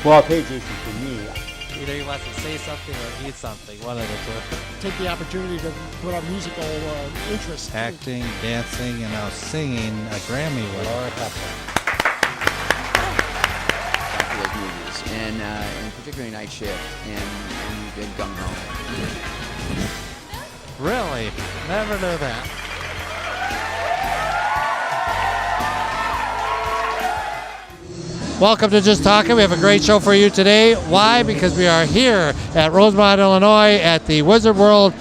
Well, pay attention to me. Either he wants to say something or eat something, one of the two. Take the opportunity to put on musical interest. Acting, dancing, and now singing a Grammy winner. After those movies, and particularly Night Shift, and you've been gung ho. Really? Never knew that. Welcome to Just Talkin'. We have a great show for you today. Why? Because we are here at Rosemont, Illinois at the Wizard World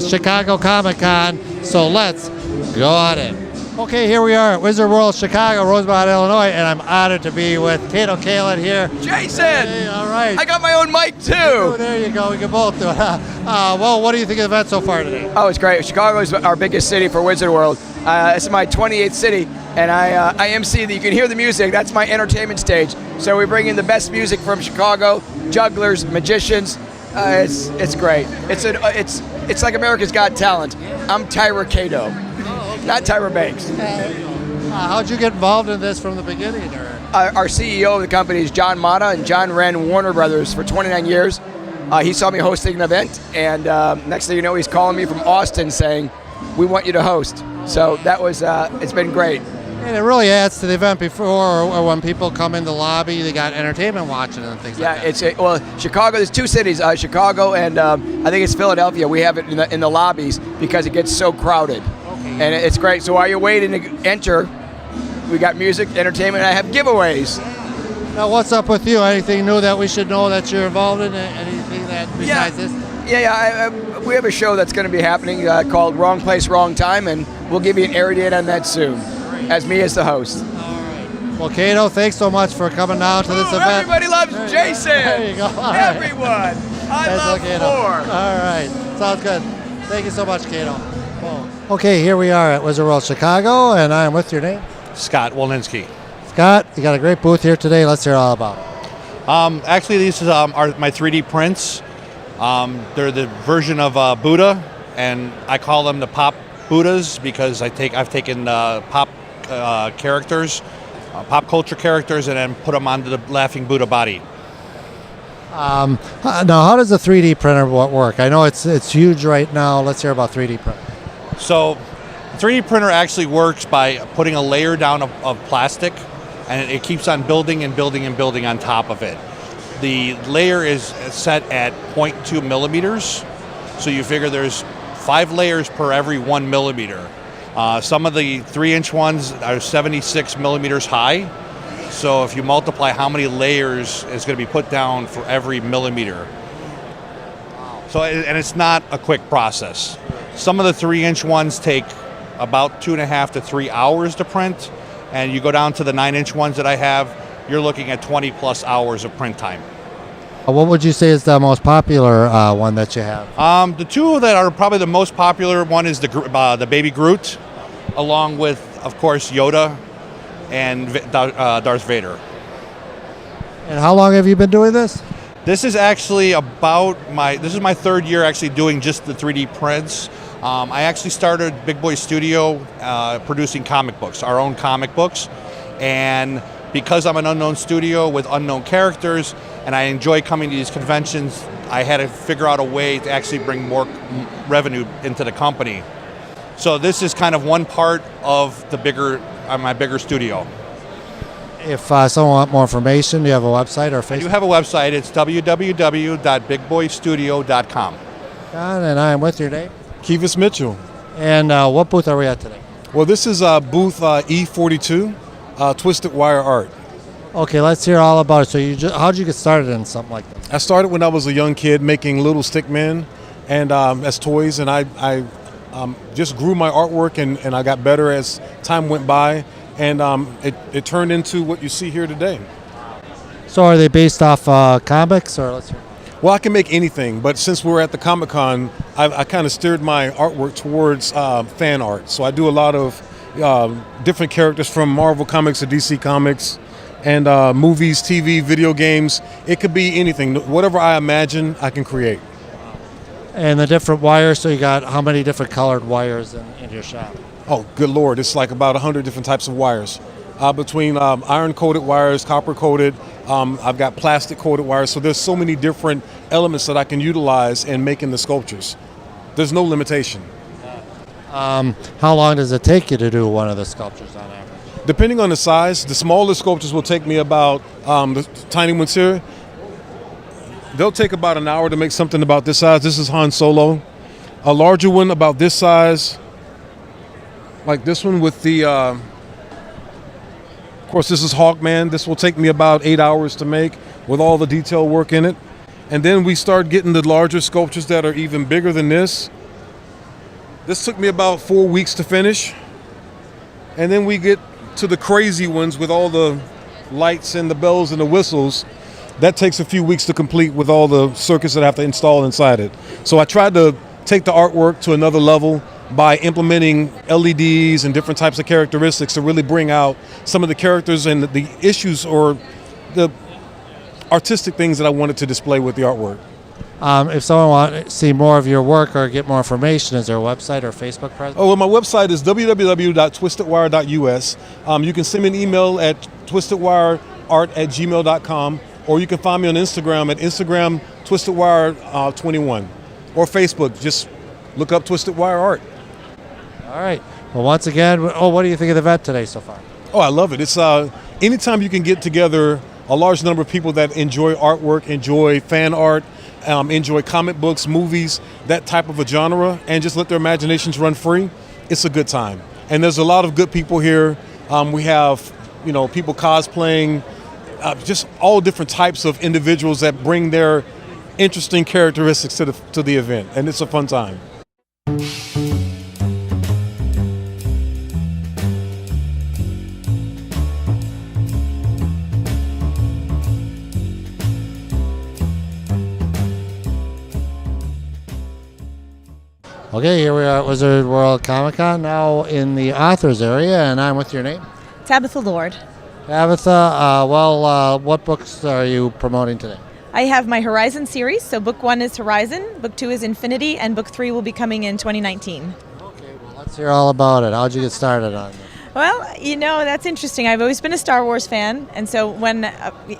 Chicago Comic Con. So let's go at it. Okay, here we are at Wizard World Chicago, Rosemont, Illinois, and I'm honored to be with Kato Kalin here. Jason! Hey, all right. I got my own mic too! Oh, there you go. We can both do it. Well, what do you think of the event so far today? Oh, it's great. Chicago is our biggest city for Wizard World. This is my 28th city, and I MC. You can hear the music. That's my entertainment stage. So we bring in the best music from Chicago, jugglers, magicians. It's great. It's like America's Got Talent. I'm Tyra Cato, not Tyra Banks. How'd you get involved in this from the beginning? Or? Our CEO of the company is John Mata, and John ran Warner Brothers for 29 years. He saw me hosting an event, and next thing you know, he's calling me from Austin saying, "We want you to host." So that was, it's been great. And it really adds to the event before, or when people come in the lobby, they got entertainment watching and things like that. Well, Chicago, there's two cities, Chicago and I think it's Philadelphia. We have it in the lobbies because it gets so crowded. Okay. And it's great. So while you're waiting to enter, we got music, entertainment, and I have giveaways. Now, what's up with you? Anything new that we should know that you're involved in? Anything that besides this? We have a show that's going to be happening called Wrong Place, Wrong Time, and we'll give you an air date on that soon, as me as the host. All right. Well, Kato, thanks so much for coming down to this event. Everybody loves Jason. There you go. All right. Everyone. I love Kato. Thor. All right. Sounds good. Thank you so much, Kato. Okay, here we are at Wizard World Chicago, and I'm with your name? Scott Walensky. Scott, you got a great booth here today. Let's hear all about it. Actually, these are my 3D prints. They're the version of Buddha, and I call them the pop Buddhas because I've taken pop characters, pop culture characters, and then put them onto the Laughing Buddha body. Now, how does the 3D printer work? I know it's huge right now. Let's hear about 3D printer. So, the 3D printer actually works by putting a layer down of plastic, and it keeps on building and building and building on top of it. The layer is set at 0.2 millimeters, so you figure there's 5 layers per every 1 millimeter. Some of the 3-inch ones are 76 millimeters high, so if you multiply how many layers is going to be put down for every millimeter. So, and it's not a quick process. Some of the 3-inch ones take about 2.5 to 3 hours to print, and you go down to the 9-inch ones that I have, you're looking at 20 plus hours of print time. What would you say is the most popular one that you have? The two that are probably the most popular one is the Baby Groot, along with, of course, Yoda and Darth Vader. And how long have you been doing this? This is actually this is my 3rd year actually doing just the 3D prints. I actually started Big Boy Studio producing comic books, our own comic books, and because I'm an unknown studio with unknown characters and I enjoy coming to these conventions, I had to figure out a way to actually bring more revenue into the company. So this is kind of one part of my bigger studio. If someone wants more information, do you have a website or Facebook? I do have a website. It's www.bigboystudio.com. John, and I am with your name? Kevis Mitchell. And what booth are we at today? Well, this is booth E42, Twisted Wire Art. Okay, let's hear all about it. So how'd you get started in something like this? I started when I was a young kid making little stick men and as toys, and I just grew my artwork and I got better as time went by, and it turned into what you see here today. So are they based off comics, or let's hear? Well, I can make anything, but since we're at the Comic-Con, I kind of steered my artwork towards fan art. So I do a lot of different characters from Marvel Comics to DC Comics, and movies, TV, video games. It could be anything. Whatever I imagine, I can create. And the different wires, so you got how many different colored wires in your shop? Oh, good Lord. It's like about 100 different types of wires. Between iron-coated wires, copper-coated, I've got plastic coated wire. So there's so many different elements that I can utilize in making the sculptures. There's no limitation. How long does it take you to do one of the sculptures on average? Depending on the size, the smaller sculptures will take me about, the tiny ones here, they'll take about an hour to make something about this size. This is Han Solo. A larger one about this size, like this one with the, of course this is Hawkman. This will take me about 8 hours to make with all the detail work in it. And then we start getting the larger sculptures that are even bigger than this. This took me about 4 weeks to finish. And then we get to the crazy ones with all the lights and the bells and the whistles. That takes a few weeks to complete with all the circuits that I have to install inside it. So I tried to take the artwork to another level by implementing LEDs and different types of characteristics to really bring out some of the characters and the issues or the artistic things that I wanted to display with the artwork. If someone wants to see more of your work or get more information, is there a website or Facebook presence? Oh, well, my website is www.twistedwire.us. You can send me an email at twistedwireart@gmail.com, or you can find me on Instagram at Instagram twistedwire21, or Facebook. Just look up Twisted Wire Art. All right. Well, once again, what do you think of the event today so far? Oh, I love it. It's anytime you can get together a large number of people that enjoy artwork, enjoy fan art, enjoy comic books, movies, that type of a genre, and just let their imaginations run free, it's a good time. And there's a lot of good people here. We have, people cosplaying, just all different types of individuals that bring their interesting characteristics to the event, and it's a fun time. Okay, here we are at Wizard World Comic Con, now in the authors area, and I'm with your name? Tabitha Lord. Tabitha, what books are you promoting today? I have my Horizon series, so book 1 is Horizon, book 2 is Infinity, and book 3 will be coming in 2019. Okay, well, let's hear all about it. How'd you get started on it? Well, that's interesting. I've always been a Star Wars fan, and so when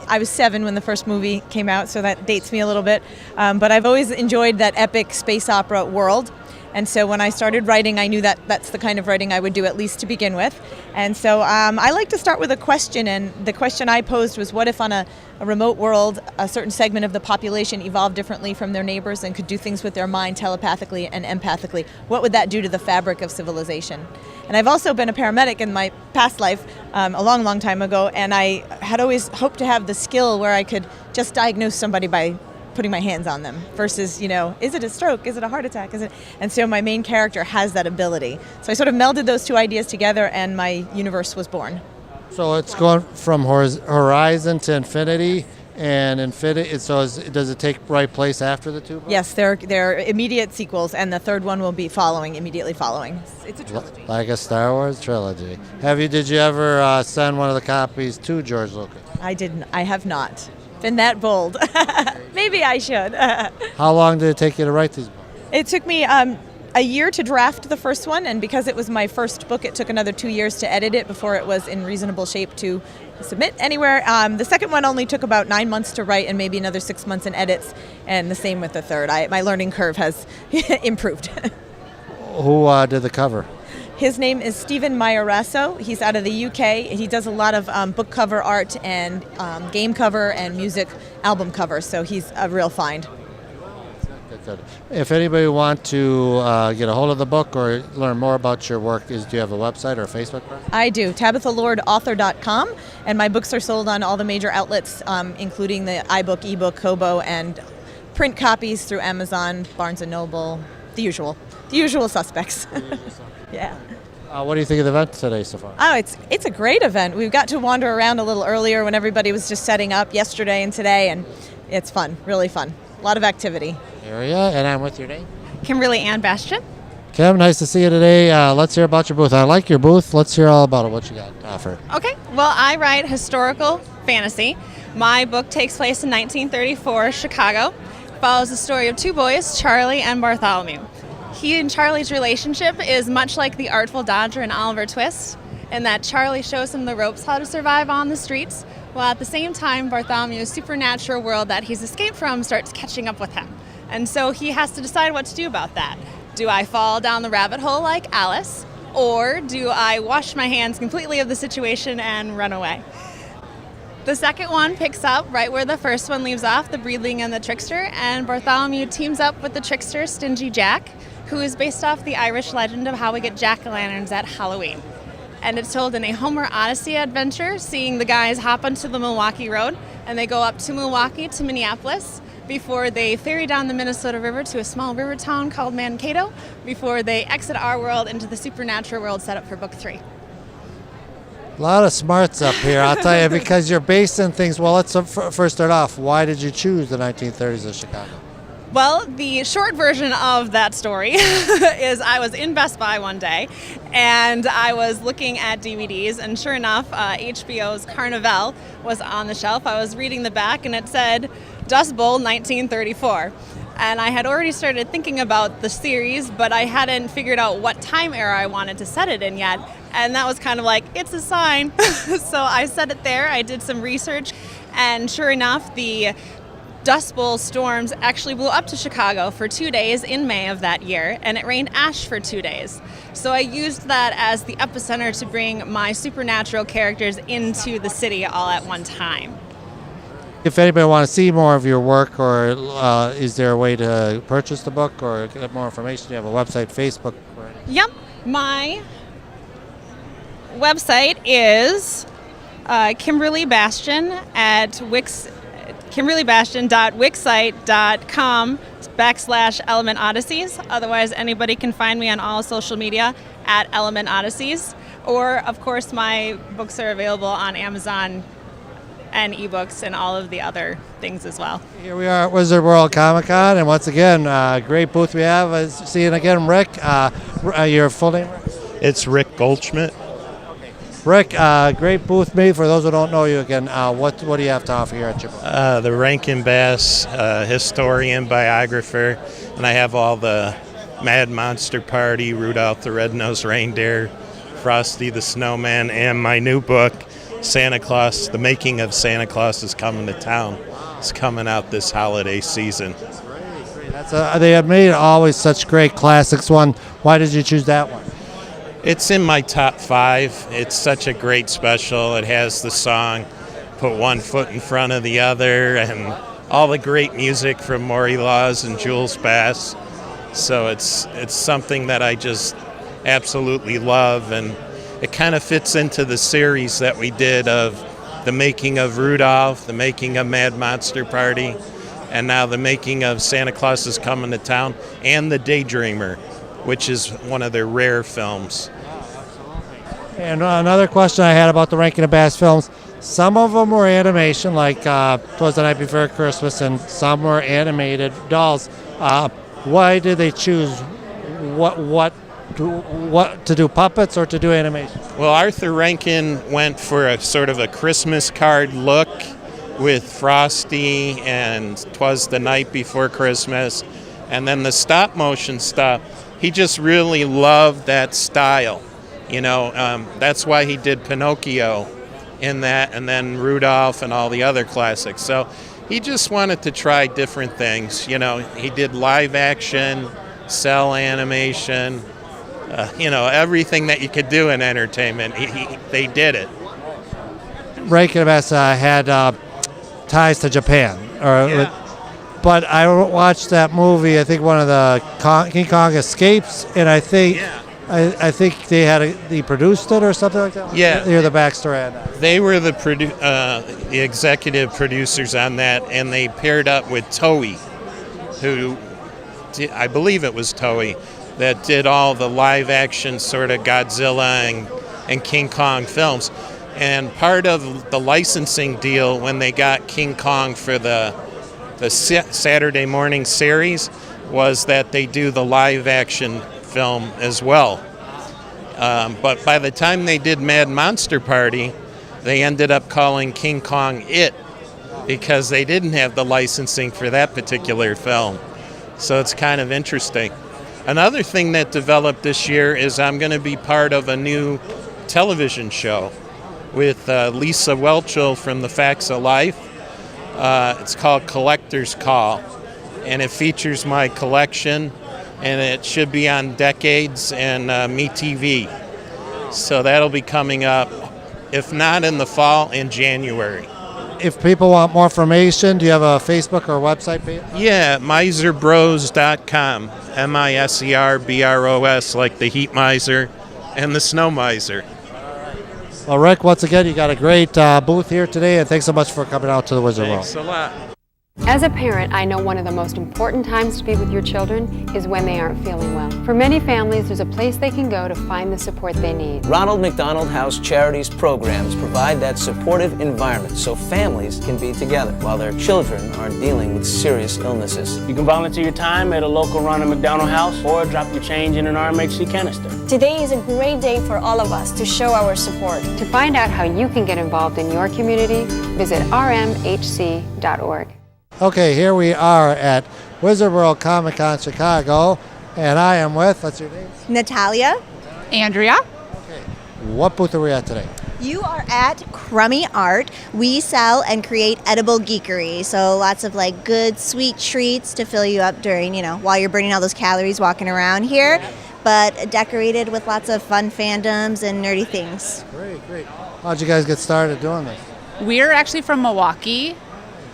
I was 7 when the first movie came out, so that dates me a little bit, but I've always enjoyed that epic space opera world. And so when I started writing, I knew that that's the kind of writing I would do, at least to begin with. And so I like to start with a question, and the question I posed was, what if on a remote world, a certain segment of the population evolved differently from their neighbors and could do things with their mind telepathically and empathically? What would that do to the fabric of civilization? And I've also been a paramedic in my past life, a long, long time ago, and I had always hoped to have the skill where I could just diagnose somebody by putting my hands on them versus, is it a stroke? Is it a heart attack? And so my main character has that ability. So I sort of melded those two ideas together and my universe was born. So it's going from Horizon to Infinity, and Infinity, does it take right place after the two books? Yes, they're immediate sequels, and the third one will be immediately following. It's a trilogy. Like a Star Wars trilogy. Did you ever send one of the copies to George Lucas? I didn't. I have not been that bold. Maybe I should. How long did it take you to write these books? It took me a year to draft the first one, and because it was my first book, it took another 2 years to edit it before it was in reasonable shape to submit anywhere. The second one only took about 9 months to write and maybe another 6 months in edits, and the same with the third. My learning curve has improved. Who did the cover? His name is Stephen Maiorasso. He's out of the UK. He does a lot of book cover art and game cover and music album covers, so he's a real find. Good. If anybody wants to get a hold of the book or learn more about your work, do you have a website or a Facebook page? I do, TabithaLordAuthor.com, and my books are sold on all the major outlets, including the iBook, ebook, Kobo, and print copies through Amazon, Barnes & Noble, the usual suspects. Yeah. What do you think of the event today so far? Oh, it's a great event. We've got to wander around a little earlier when everybody was just setting up yesterday and today, and it's fun, really fun. A lot of activity. Area, and I'm with your name? Kimberly and Bastian. Kim, nice to see you today. Let's hear about your booth. I like your booth. Let's hear all about it. What you got to offer? Okay, well, I write historical fantasy. My book takes place in 1934 Chicago. Follows the story of two boys, Charlie and Bartholomew. He and Charlie's relationship is much like the Artful Dodger and Oliver Twist, in that Charlie shows him the ropes how to survive on the streets, Well, at the same time, Bartholomew's supernatural world that he's escaped from starts catching up with him. And so he has to decide what to do about that. Do I fall down the rabbit hole like Alice, or do I wash my hands completely of the situation and run away? The second one picks up right where the first one leaves off, the breedling and the trickster, and Bartholomew teams up with the trickster, Stingy Jack, who is based off the Irish legend of how we get jack-o'-lanterns at Halloween. And it's told in a Homer Odyssey adventure, seeing the guys hop onto the Milwaukee Road, and they go up to Milwaukee to Minneapolis before they ferry down the Minnesota River to a small river town called Mankato, before they exit our world into the supernatural world set up for book 3. A lot of smarts up here, I'll tell you, because you're based in things. Well, let's first start off. Why did you choose the 1930s of Chicago? Well, the short version of that story is I was in Best Buy one day and I was looking at DVDs, and sure enough, HBO's Carnival was on the shelf. I was reading the back and it said Dust Bowl 1934. And I had already started thinking about the series, but I hadn't figured out what time era I wanted to set it in yet. And that was kind of like, it's a sign. So I set it there. I did some research, and sure enough, the Dust Bowl storms actually blew up to Chicago for 2 days in May of that year, and it rained ash for 2 days. So I used that as the epicenter to bring my supernatural characters into the city all at one time. If anybody wants to see more of your work, or is there a way to purchase the book or get more information? Do you have a website, Facebook? Yep. My website is Kimberly Bastian at kimberlybastian.wixsite.com/Element Odysseys. Otherwise, anybody can find me on all social media at Element Odysseys. Or, of course, my books are available on Amazon and ebooks and all of the other things as well. Here we are at Wizard World Comic Con, and once again, great booth we have. Seeing again, Rick. Your full name, Rick? It's Rick Goldschmidt. Rick, great booth made. For those who don't know you again, what do you have to offer here at your booth? The Rankin Bass historian, biographer, and I have all the Mad Monster Party, Rudolph the Red-Nosed Reindeer, Frosty the Snowman, and my new book, Santa Claus, The Making of Santa Claus is Coming to Town. It's coming out this holiday season. Great. They have made always such great classics. Why did you choose that one? It's in my top 5. It's such a great special. It has the song Put One Foot in Front of the Other, and all the great music from Maury Laws and Jules Bass. So it's something that I just absolutely love, and it kind of fits into the series that we did of the making of Rudolph, the making of Mad Monster Party, and now the making of Santa Claus is Coming to Town, and The Daydreamer, which is one of their rare films. And another question I had about the Rankin and Bass films, some of them were animation, like Twas the Night Before Christmas, and some were animated dolls. Why did they choose what to do, puppets or to do animation? Well, Arthur Rankin went for a sort of a Christmas card look with Frosty and 'Twas the Night Before Christmas, and then the stop motion stuff. He just really loved that style. That's why he did Pinocchio in that, and then Rudolph and all the other classics. So he just wanted to try different things. He did live action, cell animation, everything that you could do in entertainment. They did it. Rankin and Bass had ties to Japan, but I watched that movie. I think one of the King Kong escapes, and I think they produced it or something like that. Yeah, you're the backstory on that. They were the executive producers on that, and they paired up with Toei, who I believe it was Toei that did all the live action sort of Godzilla and King Kong films. And part of the licensing deal when they got King Kong for the Saturday morning series was that they do the live action film as well. But by the time they did Mad Monster Party, they ended up calling King Kong It, because they didn't have the licensing for that particular film. So it's kind of interesting. Another thing that developed this year is I'm going to be part of a new television show with Lisa Welchel from the Facts of Life. It's called Collector's Call, and it features my collection, and it should be on Decades and MeTV. So that'll be coming up, if not in the fall, in January. If people want more information, do you have a Facebook or website page? Yeah, miserbros.com, MISERBROS, like the heat miser and the snow miser. Well, Rick, once again, you got a great booth here today, and thanks so much for coming out to the Wizard World. Thanks a lot. As a parent, I know one of the most important times to be with your children is when they aren't feeling well. For many families, there's a place they can go to find the support they need. Ronald McDonald House Charities programs provide that supportive environment so families can be together while their children are dealing with serious illnesses. You can volunteer your time at a local Ronald McDonald House or drop your change in an RMHC canister. Today is a great day for all of us to show our support. To find out how you can get involved in your community, visit rmhc.org. Okay, here we are at Wizard World Comic Con Chicago, and I am with, what's your name? Natalia. Andrea. Okay, what booth are we at today? You are at Crumby Art. We sell and create edible geekery, so lots of like good, sweet treats to fill you up during, while you're burning all those calories walking around here, but decorated with lots of fun fandoms and nerdy things. Great. How'd you guys get started doing this? We're actually from Milwaukee.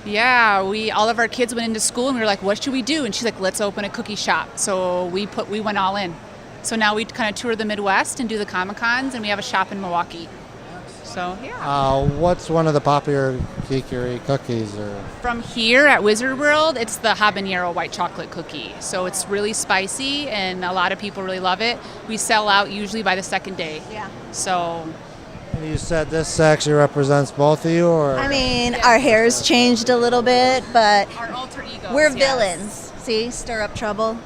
Yeah, all of our kids went into school and we were like, what should we do? And she's like, let's open a cookie shop. So we went all in. So now we kind of tour the Midwest and do the Comic-Cons, and we have a shop in Milwaukee. So yeah. What's one of the popular geekery cookies? From here at Wizard World, it's the habanero white chocolate cookie. So it's really spicy and a lot of people really love it. We sell out usually by the second day. Yeah. So. You said this actually represents both of you, or? I mean, our hair's changed a little bit, but our alter egos, we're villains. See, stir up trouble.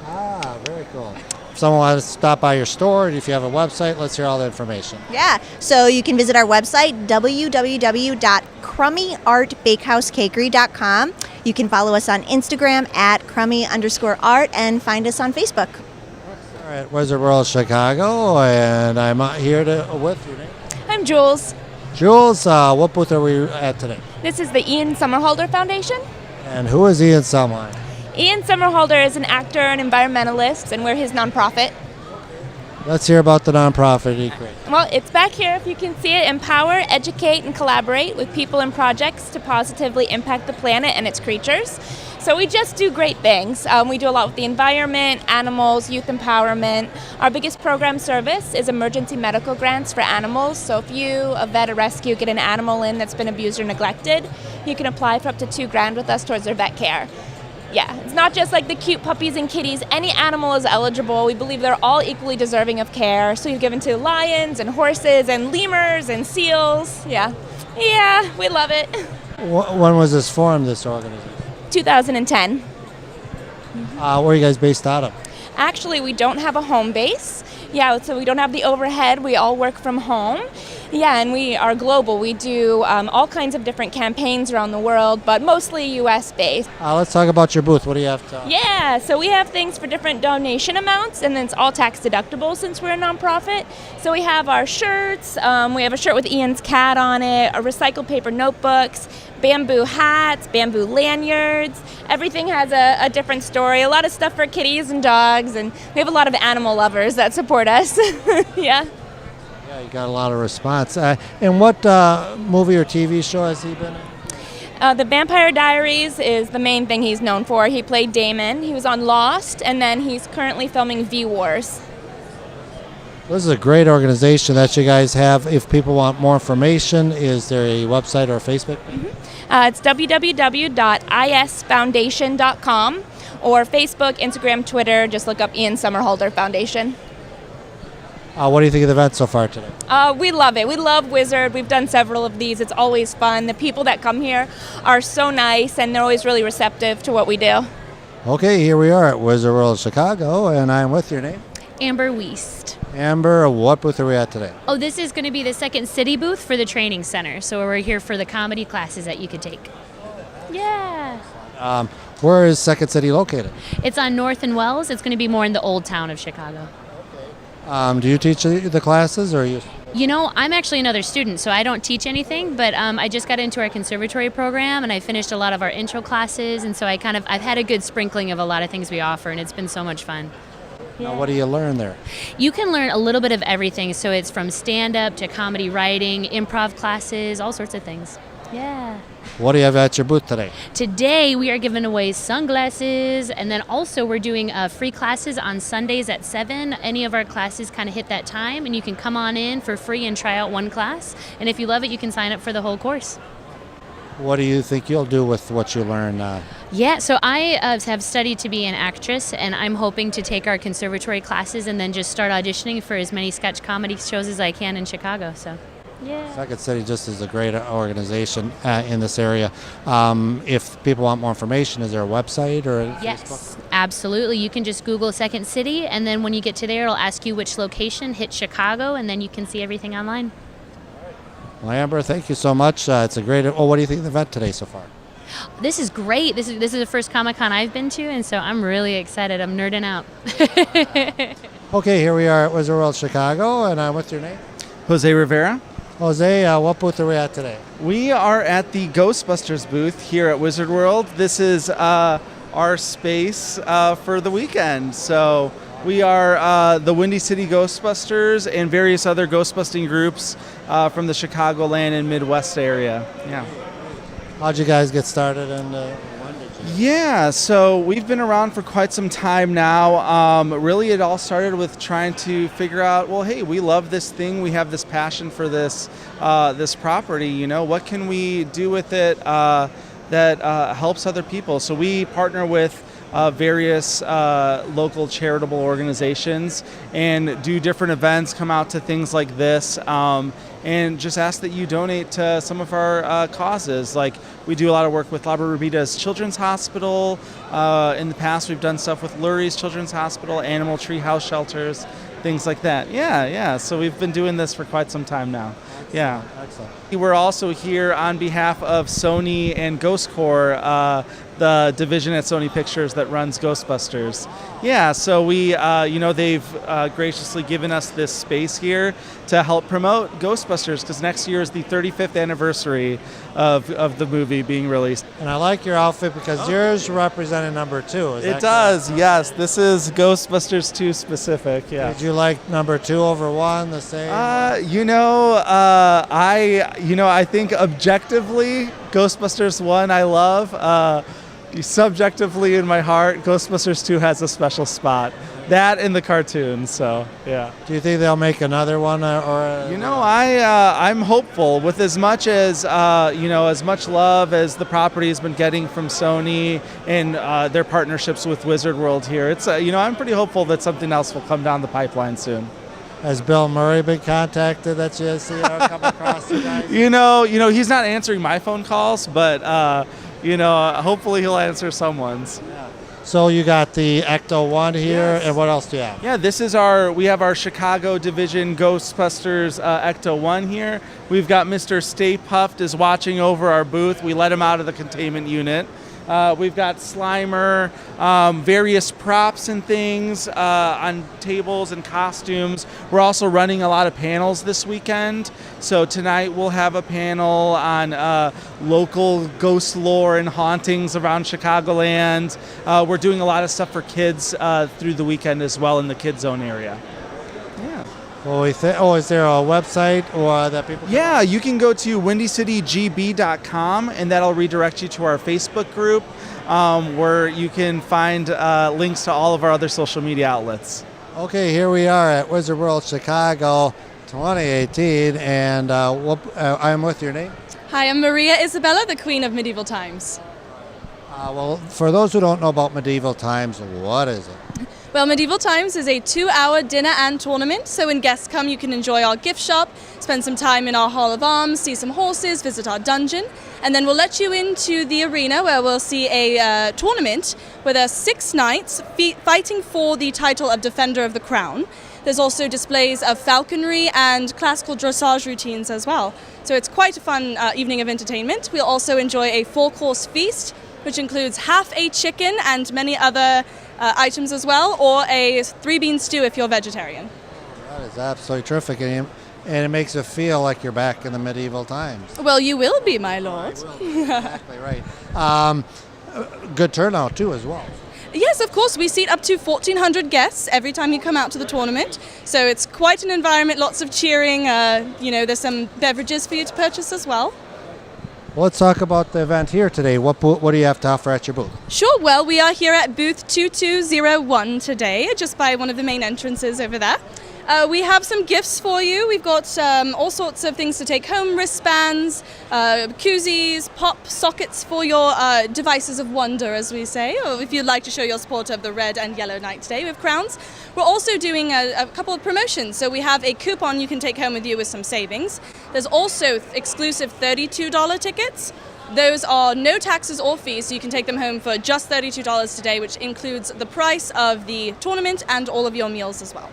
Very cool. If someone wants to stop by your store, if you have a website, let's hear all the information. Yeah, so you can visit our website, www.crummyartbakehousecakery.com. You can follow us on Instagram at crummy_art and find us on Facebook. All right, Wizard World Chicago, and I'm out here with your name. I'm Jules. Jules, what booth are we at today? This is the Somerhalder Foundation. And who is Ian Somerhalder? Ian Somerhalder is an actor and environmentalist, and we're his nonprofit. Let's hear about the nonprofit he created. Well, it's back here if you can see it. Empower, educate, and collaborate with people and projects to positively impact the planet and its creatures. So we just do great things. We do a lot with the environment, animals, youth empowerment. Our biggest program service is emergency medical grants for animals. So if you, a vet, a rescue, get an animal in that's been abused or neglected, you can apply for up to $2,000 with us towards their vet care. Yeah, it's not just like the cute puppies and kitties. Any animal is eligible. We believe they're all equally deserving of care. So we've given to lions and horses and lemurs and seals. Yeah, we love it. When was this formed, this organization? 2010. Where are you guys based out of? Actually, we don't have a home base. Yeah, so we don't have the overhead. We all work from home. Yeah, and we are global. We do all kinds of different campaigns around the world, but mostly U.S. based. Let's talk about your booth. What do you have to? Yeah, so we have things for different donation amounts, and then it's all tax deductible since we're a nonprofit. So we have our shirts. We have a shirt with Ian's cat on it, our recycled paper notebooks, bamboo hats, bamboo lanyards. Everything has a different story. A lot of stuff for kitties and dogs, and we have a lot of animal lovers that support us. Yeah. Yeah, you got a lot of response. And what movie or TV show has he been in? The Vampire Diaries is the main thing he's known for. He played Damon. He was on Lost, and then he's currently filming V-Wars. This is a great organization that you guys have. If people want more information, is there a website or a Facebook? It's www.isfoundation.com or Facebook, Instagram, Twitter. Just look up Ian Somerhalder Foundation. What do you think of the event so far today? We love it. We love Wizard. We've done several of these. It's always fun. The people that come here are so nice, and they're always really receptive to what we do. Okay, here we are at Wizard World Chicago, and I'm with your name? Amber Wiest. Amber, what booth are we at today? Oh, this is going to be the Second City booth for the training center. So we're here for the comedy classes that you could take. Yeah. Where is Second City located? It's on North and Wells. It's going to be more in the old town of Chicago. Do you teach the classes, or you? You know, I'm actually another student, so I don't teach anything, but I just got into our conservatory program, and I finished a lot of our intro classes, and so I've had a good sprinkling of a lot of things we offer, and it's been so much fun. Now, what do you learn there? You can learn a little bit of everything, so it's from stand-up to comedy writing, improv classes, all sorts of things. Yeah. What do you have at your booth today? Today we are giving away sunglasses, and then also we're doing free classes on Sundays at 7. Any of our classes kind of hit that time, and you can come on in for free and try out one class. And if you love it, you can sign up for the whole course. What do you think you'll do with what you learn? Yeah, so I have studied to be an actress, and I'm hoping to take our conservatory classes and then just start auditioning for as many sketch comedy shows as I can in Chicago. So. Yeah. Second City just is a great organization in this area. If people want more information, is there a website or Yes, Facebook? absolutely. You can just Google Second City, and then when you get to there, it'll ask you which location, hit Chicago, and then you can see everything online. Well, Amber, thank you so much. It's a great. Oh, what do you think of the event today so far? This is great. This is the first Comic-Con I've been to, and so I'm really excited. I'm nerding out. Okay, here we are at Wizard World Chicago, and what's your name? Jose Rivera. Jose, what booth are we at today? We are at the Ghostbusters booth here at Wizard World. This is our space for the weekend. So we are the Windy City Ghostbusters and various other ghostbusting groups from the Chicagoland and Midwest area. Yeah. How'd you guys get started and when did you? Yeah, so we've been around for quite some time now. Really, it all started with trying to figure out, well, hey, we love this thing. We have this passion for this this property. You know, what can we do with it that helps other people? So we partner with various local charitable organizations and do different events, come out to things like this, and just ask that you donate to some of our causes. Like, we do a lot of work with La Barbita's Children's Hospital. In the past, we've done stuff with Lurie's Children's Hospital, Animal Tree House Shelters, things like that. Yeah. So we've been doing this for quite some time now. Yeah. Excellent. We're also here on behalf of Sony and Ghost Corps, the division at Sony Pictures that runs Ghostbusters. Yeah, so we, they've graciously given us this space here to help promote Ghostbusters, because next year is the 35th anniversary of the movie being released. And I like your outfit because yours represented number 2. Is It that does, yes. This is Ghostbusters 2 specific, yeah. Did you like number 2 over 1 the same? I think objectively, Ghostbusters 1 I love. Subjectively in my heart, Ghostbusters 2 has a special spot. That in the cartoon, so yeah. Do you think they'll make another one I'm hopeful. With as much as as much love as the property has been getting from Sony and their partnerships with Wizard World here, it's I'm pretty hopeful that something else will come down the pipeline soon. Has Bill Murray been contacted that you see come across you guys? He's not answering my phone calls, but hopefully he'll answer someone's. Yeah. So you got the Ecto 1 here, Yes. and what else do you have? Yeah, we have our Chicago division Ghostbusters Ecto 1 here. We've got Mr. Stay Puffed is watching over our booth. We let him out of the containment unit. We've got Slimer, various props and things on tables and costumes. We're also running a lot of panels this weekend. So tonight we'll have a panel on local ghost lore and hauntings around Chicagoland. We're doing a lot of stuff for kids through the weekend as well in the Kid Zone area. Yeah. Well, is there a website or that people can Yeah, you can go to windycitygb.com, and that'll redirect you to our Facebook group, where you can find links to all of our other social media outlets. Okay, here we are at Wizard World Chicago 2018, and I'm with your name? Hi, I'm Maria Isabella, the Queen of Medieval Times. Well, for those who don't know about Medieval Times, what is it? Well, Medieval Times is a 2-hour dinner and tournament, so when guests come you can enjoy our gift shop, spend some time in our Hall of Arms, see some horses, visit our dungeon, and then we'll let you into the arena where we'll see a tournament where there are 6 knights fighting for the title of Defender of the Crown. There's also displays of falconry and classical dressage routines as well. So it's quite a fun evening of entertainment. We'll also enjoy a 4-course feast, which includes half a chicken and many other items as well, or a 3-bean stew if you're vegetarian. That is absolutely terrific. And and it makes it feel like you're back in the medieval times. Well, you will be, my lord. Exactly right. Good turnout too, as well. Yes, of course. We seat up to 1,400 guests every time you come out to the tournament. So it's quite an environment, lots of cheering. There's some beverages for you to purchase as well. Well, let's talk about the event here today. What do you have to offer at your booth? Sure. Well, we are here at booth 2201 today, just by one of the main entrances over there. We have some gifts for you. We've got all sorts of things to take home, wristbands, koozies, pop sockets for your devices of wonder, as we say, or if you'd like to show your support of the red and yellow knight today with crowns. We're also doing a couple of promotions. So we have a coupon you can take home with you with some savings. There's also exclusive $32 tickets. Those are no taxes or fees, so you can take them home for just $32 today, which includes the price of the tournament and all of your meals as well.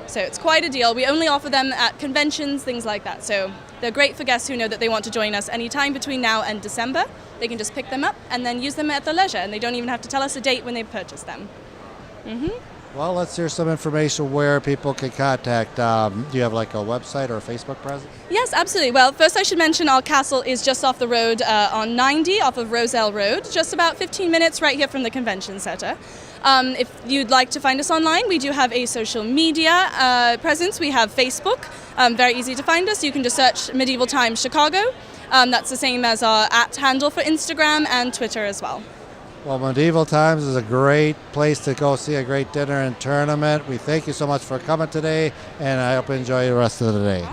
So it's quite a deal. We only offer them at conventions, things like that. So they're great for guests who know that they want to join us anytime between now and December. They can just pick them up and then use them at their leisure, and they don't even have to tell us a date when they purchase them. Well, let's hear some information where people can contact. Do you have like a website or a Facebook presence? Yes, absolutely. Well, first I should mention our castle is just off the road on 90, off of Roselle Road, just about 15 minutes right here from the convention center. If you'd like to find us online, we do have a social media presence. We have Facebook, very easy to find us. You can just search Medieval Times Chicago. That's the same as our @ handle for Instagram and Twitter as well. Well, Medieval Times is a great place to go see a great dinner and tournament. We thank you so much for coming today, and I hope you enjoy the rest of the day.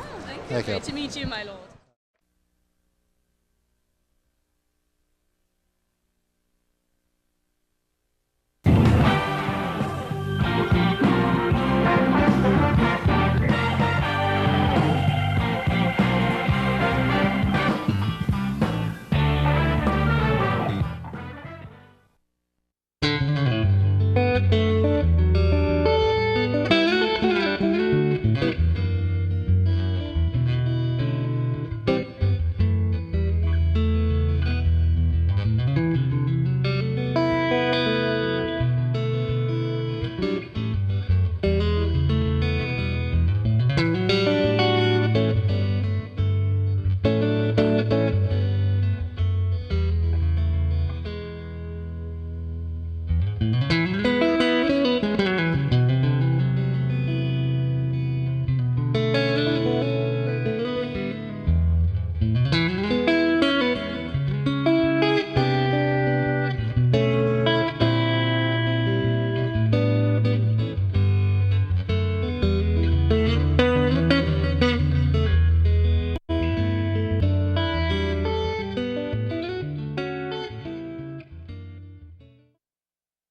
Thank you. Great to meet you, my lord.